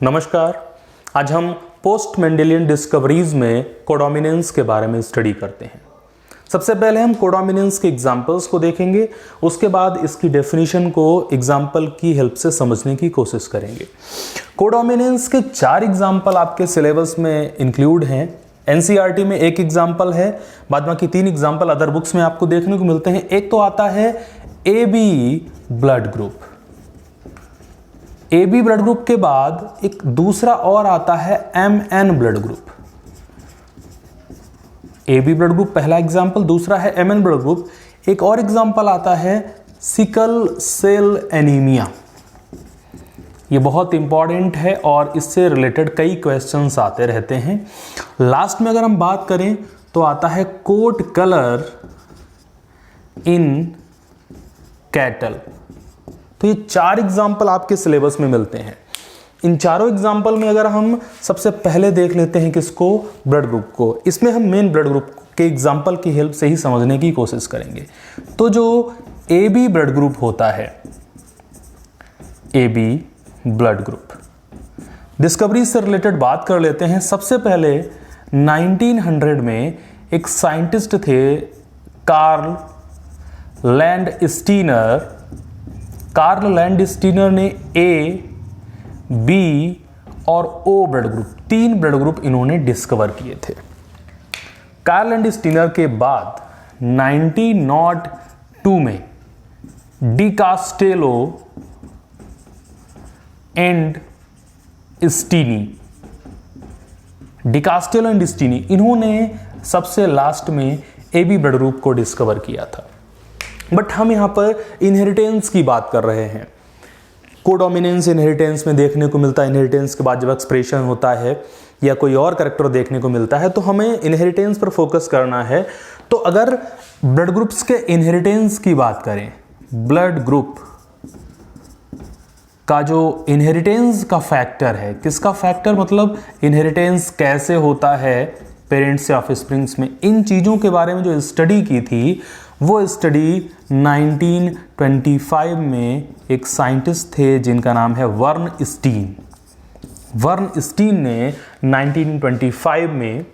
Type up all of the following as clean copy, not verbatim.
नमस्कार। आज हम पोस्ट मेंडेलियन डिस्कवरीज में कोडोमिनेंस के बारे में स्टडी करते हैं। सबसे पहले हम कोडोमिनेंस के एग्जांपल्स को देखेंगे, उसके बाद इसकी डेफिनेशन को एग्जांपल की हेल्प से समझने की कोशिश करेंगे। कोडोमिनेंस के 4 एग्जांपल आपके सिलेबस में इंक्लूड हैं। एनसीईआरटी में 1 एग्जांपल है, बाद बाकी 3 एग्जांपल अदर बुक्स में आपको देखने को मिलते हैं। एक तो आता है AB blood group. AB blood group के बाद एक दूसरा और आता है MN blood group. AB blood group पहला एग्जांपल, दूसरा है MN ब्लड ग्रुप। एक और एग्जांपल आता है सिकल सेल एनीमिया। ये बहुत इंपॉर्टेंट है और इससे रिलेटेड कई क्वेश्चंस आते रहते हैं। लास्ट में अगर हम बात करें तो आता है कोट कलर इन कैटल। तो ये 4 एग्जाम्पल आपके सिलेबस में मिलते हैं। इन चारों एग्जाम्पल में अगर हम सबसे पहले देख लेते हैं किसको, ब्लड ग्रुप को। इसमें हम मेन ब्लड ग्रुप के एग्जाम्पल की हेल्प से ही समझने की कोशिश करेंगे। तो जो AB ब्लड ग्रुप होता है, AB ब्लड ग्रुप, डिस्कवरी से रिलेटेड बात कर लेते हैं। सबसे पहले 1900 में एक साइंटिस्ट थे, कार्ल लैंडस्टीनर ने A, B और O blood group, 3 blood group इन्होंने डिस्कवर किए थे। कार्ल लैंडस्टीनर के बाद 1902 में डी कास्टेलो एंड स्टीनी इन्होंने सबसे लास्ट में AB ब्लड ग्रुप को डिस्कवर किया था। बट हम यहां पर इनहेरिटेंस की बात कर रहे हैं। कोडोमिनेंस इनहेरिटेंस में देखने को मिलता है। इनहेरिटेंस के बाद जब एक्सप्रेशन होता है या कोई और कैरेक्टर देखने को मिलता है तो हमें इनहेरिटेंस पर फोकस करना है। तो अगर ब्लड ग्रुप्स के इनहेरिटेंस की बात करें, ब्लड ग्रुप का जो इनहेरिटेंस का फैक्टर है, किसका फैक्टर मतलब इनहेरिटेंस कैसे होता है पेरेंट्स से ऑफस्प्रिंग्स में, इन चीज़ों के बारे में जो स्टडी की थी वो स्टडी 1925 में एक साइंटिस्ट थे जिनका नाम है वर्नस्टीन ने 1925 में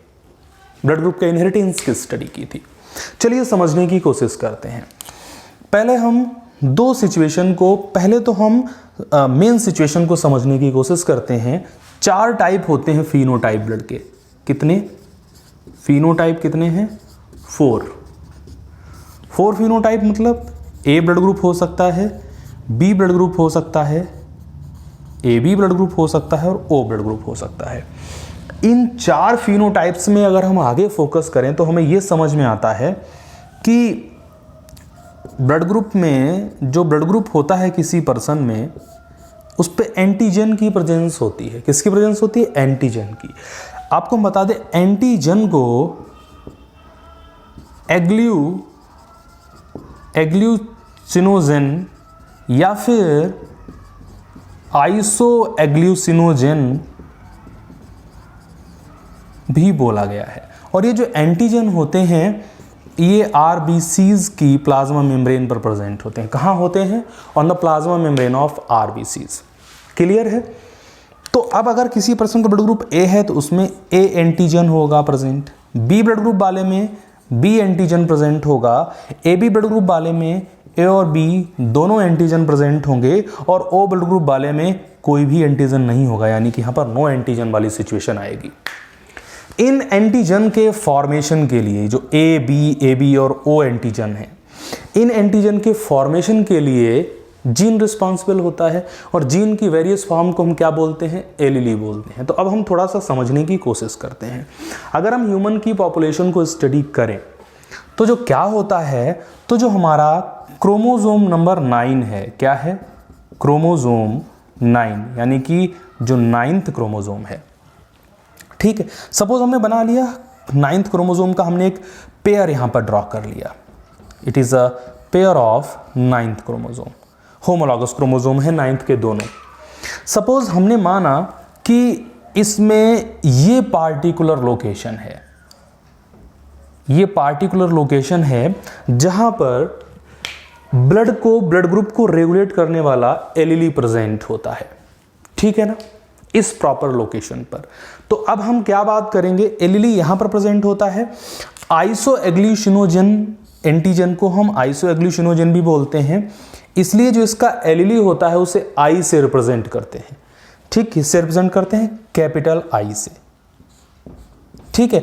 ब्लड ग्रुप के इनहेरिटेंस की स्टडी की थी। चलिए समझने की कोशिश करते हैं। पहले हम 2 सिचुएशन को, पहले तो हम मेन सिचुएशन को समझने की कोशिश करते हैं। 4 टाइप होते हैं फिनोटाइप ब्लड के। कितने फिनोटाइप कितने हैं? 4 फिनोटाइप मतलब A ब्लड ग्रुप हो सकता है, B ब्लड ग्रुप हो सकता है, AB ब्लड ग्रुप हो सकता है और O ब्लड ग्रुप हो सकता है। इन 4 फिनोटाइप्स में अगर हम आगे फोकस करें तो हमें यह समझ में आता है कि ब्लड ग्रुप में जो ब्लड ग्रुप होता है किसी पर्सन में, उस पर एंटीजन की प्रेजेंस होती है। किसकी प्रेजेंस होती है? एंटीजन की। आपको हम बता दें, एंटीजन को एग्ल्यूसिनोजेन या फिर आइसोएग्ल्यूसिनोजेन भी बोला गया है। और ये जो एंटीजन होते हैं ये RBCs की प्लाज्मा मेम्ब्रेन पर प्रेजेंट होते हैं। कहाँ होते हैं? On the plasma membrane of RBCs। Clear है? तो अब अगर किसी पर्सन का ब्लड ग्रुप A है तो उसमें A एंटीजन होगा प्रेजेंट, B ब्लड ग्रुप वाले में B एंटीजन प्रेजेंट होगा, AB ब्लड ग्रुप वाले में A और B दोनों एंटीजन प्रेजेंट होंगे और O ब्लड ग्रुप वाले में कोई भी एंटीजन नहीं होगा, यानी कि यहाँ पर नो एंटीजन वाली सिचुएशन आएगी। इन एंटीजन के फॉर्मेशन के लिए जो AB और O एंटीजन है, इन एंटीजन के फॉर्मेशन के लिए जीन रिस्पॉन्सिबल होता है और जीन की वेरियस फॉर्म को हम क्या बोलते हैं? एलीली बोलते हैं। तो अब हम थोड़ा सा समझने की कोशिश करते हैं। अगर हम ह्यूमन की पॉपुलेशन को स्टडी करें तो जो क्या होता है, तो जो हमारा क्रोमोसोम नंबर 9 है, क्या है? क्रोमोसोम 9, यानी कि जो 9th क्रोमोसोम है। ठीक है, सपोज हमने बना लिया 9th क्रोमोसोम का, हमने एक पेयर यहां पर ड्रॉ कर लिया। It is a pair of 9th chromosome. Homologous chromosome है 9th के दोनों। सपोज हमने माना कि इसमें ये पार्टिकुलर लोकेशन है, ये पार्टिकुलर लोकेशन है जहां पर ब्लड ग्रुप को रेगुलेट करने वाला एलीली प्रेजेंट होता है। ठीक है ना? इस प्रॉपर लोकेशन पर। तो अब हम क्या बात करेंगे, एलीली यहां पर प्रेजेंट होता है। आइसोएग्लीशिनोजन एंटीजन को हम आइसोएग्लीशिनोजन भी बोलते हैं, इसलिए जो इसका एलीली होता है उसे आई से रिप्रेजेंट करते हैं। ठीक, किससे रिप्रेजेंट करते हैं? कैपिटल आई से। ठीक है,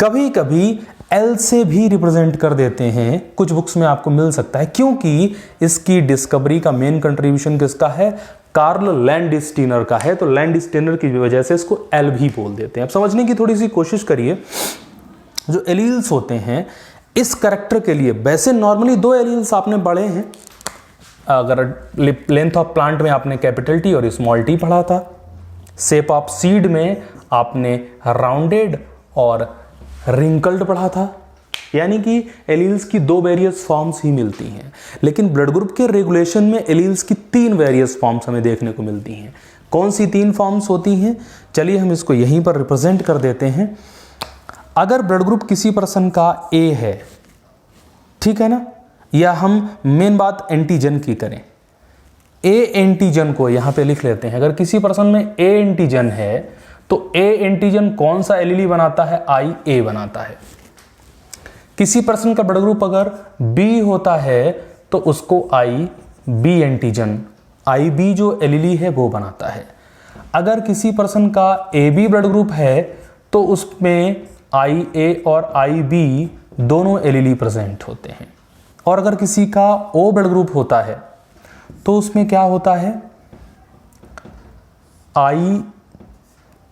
कभी कभी एल से भी रिप्रेजेंट कर देते हैं, कुछ बुक्स में आपको मिल सकता है, क्योंकि इसकी डिस्कवरी का मेन कंट्रीब्यूशन किसका है? कार्ल लैंडस्टीनर का है। तो लैंडस्टीनर की वजह से इसको एल भी बोल देते हैं। अब समझने की थोड़ी सी कोशिश करिए, जो एलील्स होते हैं इस कैरेक्टर के लिए, वैसे नॉर्मली 2 एलील्स आपने पढ़े हैं, अगर लेंथ ऑफ प्लांट में आपने कैपिटल टी और स्मॉल टी पढ़ा था, शेप ऑफ सीड में आपने राउंडेड और रिंकल्ड पढ़ा था, यानी कि एलील्स की 2 वेरियस फॉर्म्स ही मिलती हैं। लेकिन ब्लड ग्रुप के रेगुलेशन में एलील्स की 3 वेरियस फॉर्म्स हमें देखने को मिलती हैं। कौन सी 3 फॉर्म्स होती हैं? चलिए हम इसको यहीं पर रिप्रेजेंट कर देते हैं। अगर ब्लड ग्रुप किसी पर्सन का ए है, ठीक है ना, या हम मेन बात एंटीजन की करें, ए एंटीजन को यहां पे लिख लेते हैं। अगर किसी पर्सन में ए एंटीजन है तो ए एंटीजन कौन सा एलीली बनाता है? आई ए बनाता है। किसी पर्सन का ब्लड ग्रुप अगर बी होता है तो उसको आई बी एंटीजन, आई बी जो एलीली है वो बनाता है। अगर किसी पर्सन का ए बी ब्लड ग्रुप है तो उसमें आई ए और आई बी दोनों एलीली प्रेजेंट होते हैं। और अगर किसी का ओ ब्लड ग्रुप होता है तो उसमें क्या होता है? आई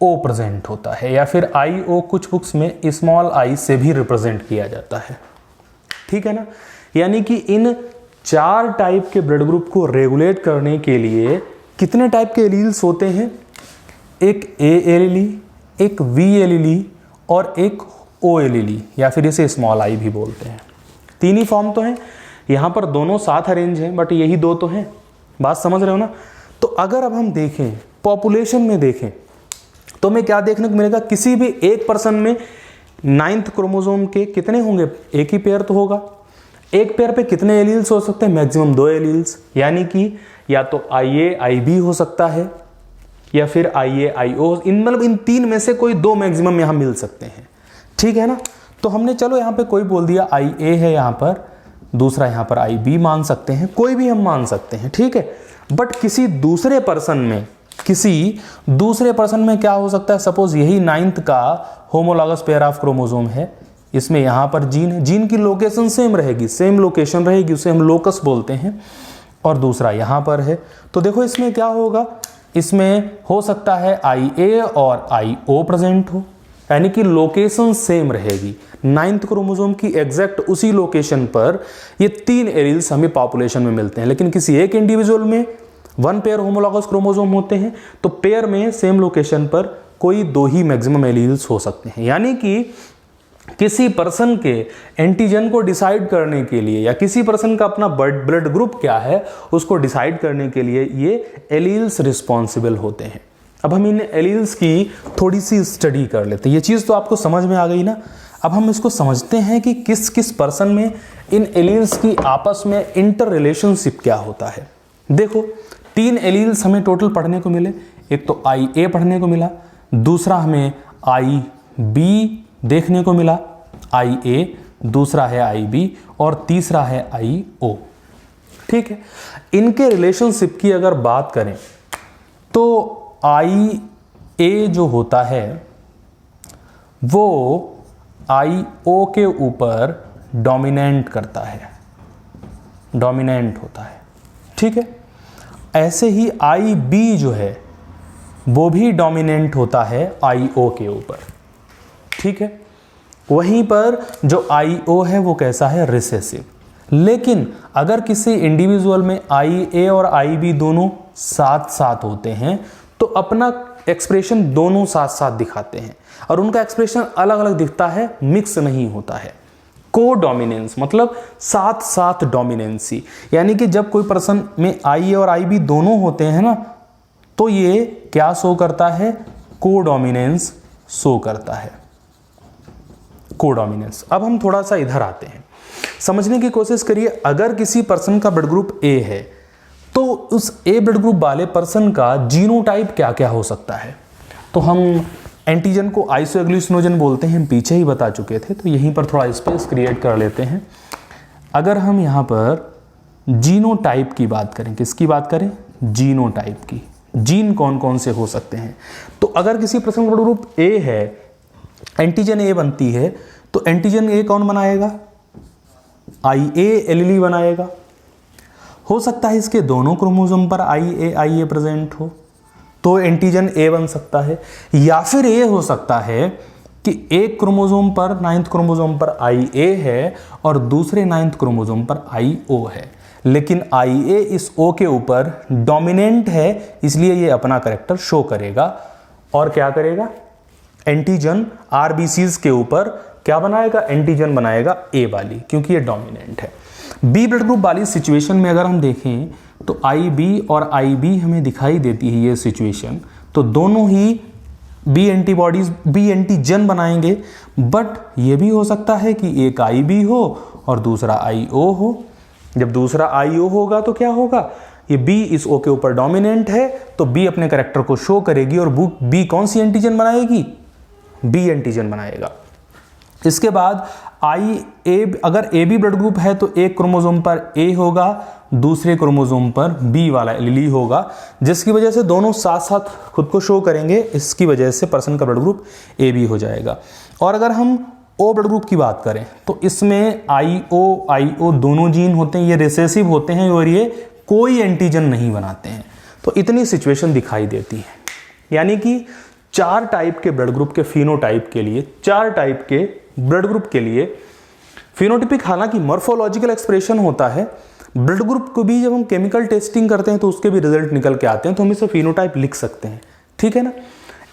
ओ प्रेजेंट होता है, या फिर आई ओ कुछ बुक्स में स्मॉल आई से भी रिप्रेजेंट किया जाता है। ठीक है ना, यानी कि इन 4 टाइप के ब्लड ग्रुप को रेगुलेट करने के लिए कितने टाइप के एलील्स होते हैं? एक ए एलीली, एक वी एलीली और एक ओ एलीली, या फिर इसे स्मॉल आई भी बोलते हैं। 3 ही फॉर्म तो हैं, यहां पर दोनों साथ अरेंज हैं, बट यही 2 तो हैं। बात समझ रहे हो ना? तो अगर अब हम देखें पॉपुलेशन में देखें तो हमें क्या देखने को मिलेगा? किसी भी एक पर्सन में 9th क्रोमोसोम के कितने होंगे? एक ही पेयर तो होगा। एक पेयर पे कितने एलील्स हो सकते हैं? मैक्सिमम 2 एलील्स, यानी कि या तो आई ए आई बी हो सकता है या फिर आई ए आई ओ, मतलब इन 3 में से कोई 2 मैक्सिमम यहां मिल सकते हैं। ठीक है ना, तो हमने चलो यहां पे कोई बोल दिया आई ए है यहां पर, दूसरा यहां पर आई बी मान सकते हैं, कोई भी हम मान सकते हैं। ठीक है, बट किसी दूसरे पर्सन में क्या हो सकता है? सपोज यही 9th का होमोलॉगस पेयर ऑफ क्रोमोसोम है, इसमें यहां पर जीन है, जीन की लोकेशन सेम रहेगी, सेम लोकेशन रहेगी, उसे हम लोकस बोलते हैं, और दूसरा यहां पर है। तो देखो इसमें क्या होगा? इसमें हो सकता है आई ए और आई ओ प्रेजेंट हो, यानी कि लोकेशन सेम रहेगी। 9th क्रोमोसोम की एग्जैक्ट उसी लोकेशन पर ये 3 एलील्स हमें पॉपुलेशन में मिलते हैं। लेकिन किसी एक इंडिविजुअल में 1 पेयर होमोलॉगस क्रोमोसोम होते हैं, तो पेयर में सेम लोकेशन पर कोई 2 ही मैक्सिमम एलील्स हो सकते हैं। यानी कि किसी पर्सन के एंटीजन को डिसाइड करने के लिए, या किसी पर्सन का अपना ब्लड ग्रुप क्या है उसको डिसाइड करने के लिए ये एलील्स रिस्पॉन्सिबल होते हैं। अब हम इन एलील्स की थोड़ी सी स्टडी कर लेते हैं। ये चीज़ तो आपको समझ में आ गई ना। अब हम इसको समझते हैं कि किस किस पर्सन में इन एलील्स की आपस में इंटर रिलेशनशिप क्या होता है। देखो 3 एलील्स हमें टोटल पढ़ने को मिले। एक तो आई ए पढ़ने को मिला, दूसरा हमें आई बी देखने को मिला, आई ए, दूसरा है आई बी, और तीसरा है आई ओ। ठीक है, इनके रिलेशनशिप की अगर बात करें तो आई ए जो होता है वो आई ओ के ऊपर डोमिनेंट करता है, डोमिनेंट होता है। ठीक है, ऐसे ही आई बी जो है वो भी डोमिनेंट होता है आई ओ के ऊपर। ठीक है, वहीं पर जो आई ओ है वो कैसा है? रिसेसिव। लेकिन अगर किसी इंडिविजुअल में आई ए और आई बी दोनों साथ साथ होते हैं तो अपना एक्सप्रेशन दोनों साथ साथ दिखाते हैं, और उनका एक्सप्रेशन अलग अलग दिखता है, मिक्स नहीं होता है। को डोमिनेंस मतलब साथ साथ डोमिनेंसी, यानी कि जब कोई पर्सन में आई ए और आई बी दोनों होते हैं ना तो ये क्या शो करता है? को डोमिनेंस शो करता है, को डोमिनेंस। अब हम थोड़ा सा इधर आते हैं, समझने की कोशिश करिए। अगर किसी पर्सन का ब्लड ग्रुप ए है तो उस ए ब्लड ग्रुप वाले पर्सन का जीनोटाइप क्या क्या हो सकता है? तो हम एंटीजन को आइसोएग्लूसिनोजन बोलते हैं, हम पीछे ही बता चुके थे, तो यहीं पर थोड़ा स्पेस क्रिएट कर लेते हैं। अगर हम यहाँ पर जीनोटाइप की बात करें, किसकी बात करें? जीनोटाइप की। जीन कौन कौन से हो सकते हैं? तो अगर किसी प्रश्न ब्लड ग्रुप ए है, एंटीजन ए बनती है, तो एंटीजन ए कौन बनाएगा? IA एलीली बनाएगा। हो सकता है इसके दोनों क्रोमोसोम पर IA प्रेजेंट हो, तो एंटीजन ए बन सकता है। या फिर ये हो सकता है कि एक क्रोमोसोम पर, 9th क्रोमोसोम पर IA है और दूसरे 9th क्रोमोसोम पर IO है, लेकिन IA इस O के ऊपर डोमिनेंट है, इसलिए ये अपना कैरेक्टर शो करेगा और क्या करेगा? एंटीजन RBCs के ऊपर क्या बनाएगा? एंटीजन बनाएगा A वाली, क्योंकि ये डोमिनेंट है। बी ब्लड ग्रुप वाली सिचुएशन में अगर हम देखें तो IB और IB हमें दिखाई देती है ये सिचुएशन, तो दोनों ही बी एंटीबॉडीज, बी एंटीजन बनाएंगे। बट ये भी हो सकता है कि एक IB हो और दूसरा IO हो। जब दूसरा IO होगा तो क्या होगा? ये B इस O के ऊपर डोमिनेंट है, तो B अपने कैरेक्टर को शो करेगी और B कौन सी एंटीजन बनाएगी? B एंटीजन बनाएगा। इसके बाद अगर AB ब्लड ग्रुप है तो एक क्रोमोसोम पर A होगा, दूसरे क्रोमोसोम पर B वाला एलीली होगा, जिसकी वजह से दोनों साथ साथ खुद को शो करेंगे। इसकी वजह से पर्सन का ब्लड ग्रुप AB हो जाएगा। और अगर हम O ब्लड ग्रुप की बात करें तो इसमें IO दोनों जीन होते हैं, ये रिसेसिव होते हैं और ये कोई एंटीजन नहीं बनाते हैं। तो इतनी सिचुएशन दिखाई देती है, यानी कि 4 टाइप के ब्लड ग्रुप के फिनोटाइप के लिए, 4 टाइप के ब्लड ग्रुप के लिए फिनोटिपिक, हालांकि मॉर्फोलॉजिकल एक्सप्रेशन होता है। ब्लड ग्रुप को भी जब हम केमिकल टेस्टिंग करते हैं तो उसके भी रिजल्ट निकल के आते हैं, तो हम इसे फिनोटाइप लिख सकते हैं, ठीक है ना।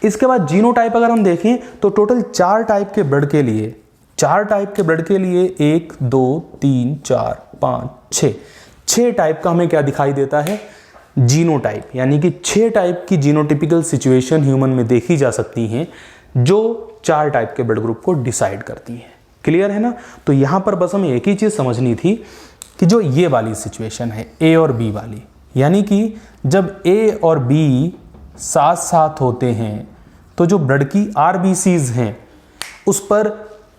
इसके बाद जीनोटाइप अगर हम देखें तो टोटल 4 टाइप के ब्लड के लिए, 4 टाइप के ब्लड के लिए 1 2 3 4 5 6 टाइप का हमें क्या दिखाई देता है? जीनोटाइप, यानी कि 6 टाइप की जीनोटिपिकल सिचुएशन ह्यूमन में देखी जा सकती हैं, जो 4 टाइप के ब्लड ग्रुप को डिसाइड करती हैं। क्लियर है ना। तो यहां पर बस हमें एक ही चीज समझनी थी कि जो ये वाली सिचुएशन है A और B वाली, यानी कि जब A और B साथ साथ होते हैं तो जो ब्लड की RBCs हैं उस पर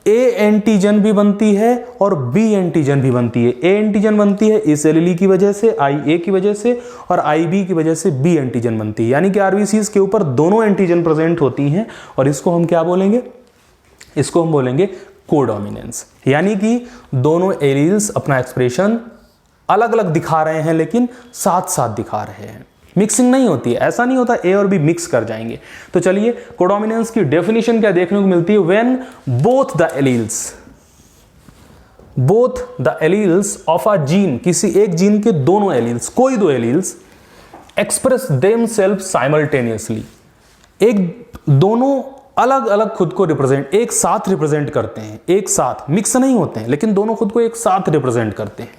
A एंटीजन भी बनती है और B एंटीजन भी बनती है। A एंटीजन बनती है इस एलीली की वजह से, IA की वजह से, और IB की वजह से B एंटीजन बनती है, यानी कि RBCs के ऊपर दोनों एंटीजन प्रेजेंट होती हैं। और इसको हम क्या बोलेंगे? इसको हम बोलेंगे कोडोमिनेंस, यानी कि दोनों एलील्स अपना एक्सप्रेशन अलग अलग दिखा रहे हैं लेकिन साथ साथ दिखा रहे हैं, मिक्सिंग नहीं होती है। ऐसा नहीं होता A और B मिक्स कर जाएंगे। तो चलिए कोडोमिनेंस की डेफिनेशन क्या देखने को मिलती है? When both the alleles of a gene, किसी एक जीन के दोनों एलील्स, कोई 2 एलील्स एक्सप्रेस देमसेल्फ साइमल्टेनियसली, दोनों अलग अलग खुद को रिप्रेजेंट, एक साथ रिप्रेजेंट करते हैं, एक साथ मिक्स नहीं होते हैं लेकिन दोनों खुद को एक साथ रिप्रेजेंट करते हैं,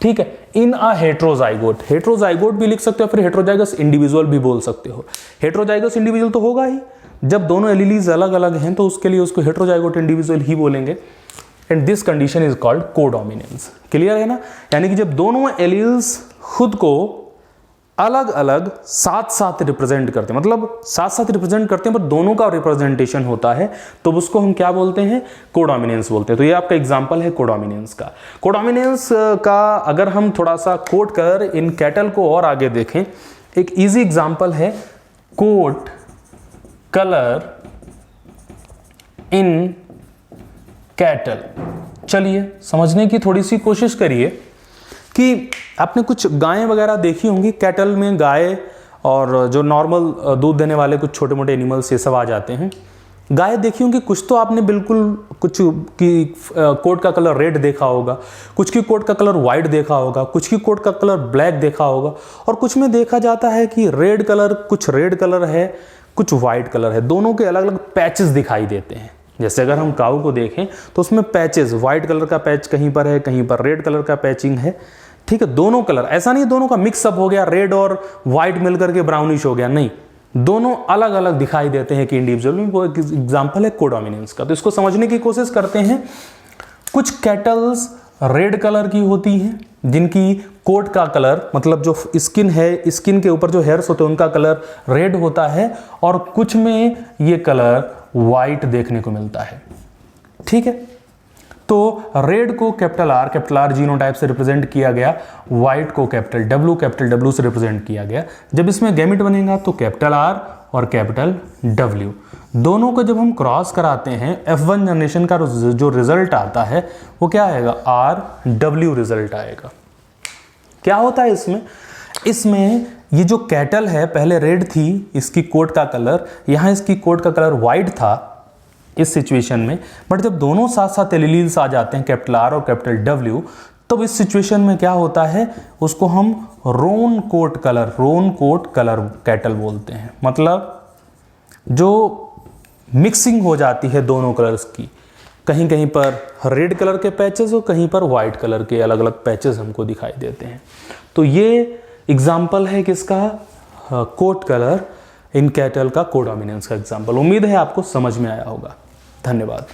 ठीक है। इन अ हेट्रोजाइगोट, हेट्रोजाइगोट भी लिख सकते हो, फिर हेट्रोजाइगस इंडिविजुअल भी बोल सकते हो। हेट्रोजाइगस इंडिविजुअल तो होगा ही, जब दोनों एलीलीज अलग अलग हैं तो उसके लिए उसको हेट्रोजाइगोट इंडिविजुअल ही बोलेंगे। And this condition is called codominance. Clear है ना। यानी कि जब दोनों एलील्स खुद को अलग अलग साथ साथ रिप्रेजेंट करते हैं, मतलब साथ साथ रिप्रेजेंट करते हैं पर दोनों का रिप्रेजेंटेशन होता है, तो उसको हम क्या बोलते हैं? कोडोमिनेंस बोलते हैं। तो ये आपका एग्जांपल है कोडोमिनेंस का। कोडोमिनेंस का अगर हम थोड़ा सा कोट कर इन कैटल को और आगे देखें, एक इजी एग्जांपल है कोट कलर इन कैटल। चलिए समझने की थोड़ी सी कोशिश करिए कि आपने कुछ गायें वगैरह देखी होंगी, कैटल में गाय और जो नॉर्मल दूध देने वाले कुछ छोटे मोटे एनिमल्स ये सब आ जाते हैं। गाय देखी होंगी, कुछ तो आपने बिल्कुल, कुछ की कोट का कलर रेड देखा होगा, कुछ की कोट का कलर वाइट देखा होगा, कुछ की कोट का कलर ब्लैक देखा होगा, और कुछ में देखा जाता है कि रेड कलर, कुछ रेड कलर है, कुछ वाइट कलर है। दोनों के अलग अलग पैचेस दिखाई देते हैं। जैसे अगर हम काऊ को देखें तो उसमें पैचेस, व्हाइट कलर का पैच कहीं पर है, कहीं पर रेड कलर का पैचिंग है, ठीक है। दोनों कलर, ऐसा नहीं दोनों का मिक्सअप हो गया, रेड और व्हाइट मिलकर के ब्राउनिश हो गया, नहीं, दोनों अलग अलग दिखाई देते हैं कि इंडिविजुअल में। वो एक एग्जांपल है कोडोमिनेंस का। तो इसको समझने की कोशिश करते हैं। कुछ कैटल्स रेड कलर की होती हैं, जिनकी कोट का कलर, मतलब जो स्किन है, स्किन के ऊपर जो हेयर्स होते हैं उनका कलर रेड होता है, और कुछ में ये कलर वाइट देखने को मिलता है। ठीक है, तो रेड को कैपिटल आर जीनोटाइप से रिप्रेजेंट किया गया, व्हाइट को कैपिटल डब्ल्यू से रिप्रेजेंट किया गया। जब इसमें गैमेट बनेगा तो कैपिटल आर और कैपिटल डब्ल्यू, दोनों को जब हम क्रॉस कराते हैं F1 जनरेशन का जो रिजल्ट आता है वो क्या आएगा, आर डब्ल्यू रिजल्ट आएगा। क्या होता है इसमें ये जो कैटल है पहले रेड थी, इसकी कोट का कलर, यहां इसकी कोट का कलर व्हाइट था इस सिचुएशन में, बट जब दोनों साथ साथ एलिलील्स आ जाते हैं कैपिटल आर और कैपिटल डब्ल्यू, तब इस सिचुएशन में क्या होता है, उसको हम रोन कोट कलर कैटल बोलते हैं। मतलब जो मिक्सिंग हो जाती है दोनों कलर्स की, कहीं कहीं पर रेड कलर के पैचेस और कहीं पर वाइट कलर के अलग अलग पैचेस हमको दिखाई देते हैं। तो ये एग्जाम्पल है किसका, कोट कलर इन कैटल का कोडोमिनेंस का एग्जाम्पल। उम्मीद है आपको समझ में आया होगा। धन्यवाद।